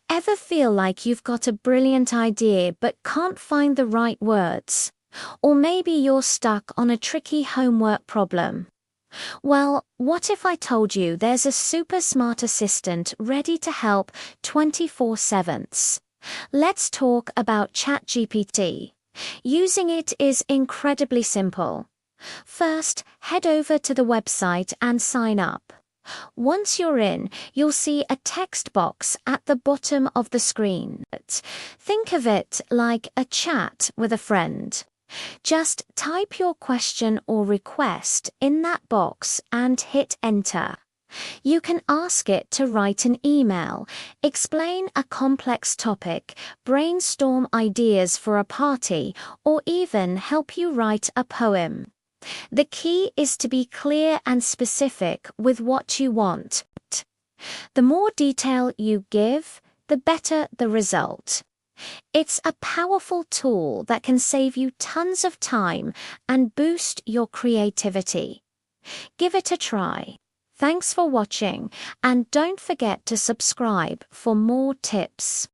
Ever feel like you've got a brilliant idea but can't find the right words? Or maybe you're stuck on a tricky homework problem? Well, what if I told you there's a super smart assistant ready to help 24/7? Let's talk about ChatGPT. Using it is incredibly simple. First, head over to the website and sign up. Once you're in, you'll see a text box at the bottom of the screen. Think of it like a chat with a friend. Just type your question or request in that box and hit enter. You can ask it to write an email, explain a complex topic, brainstorm ideas for a party, or even help you write a poem. The key is to be clear and specific with what you want. The more detail you give, the better the result. It's a powerful tool that can save you tons of time and boost your creativity. Give it a try. Thanks for watching, and don't forget to subscribe for more tips.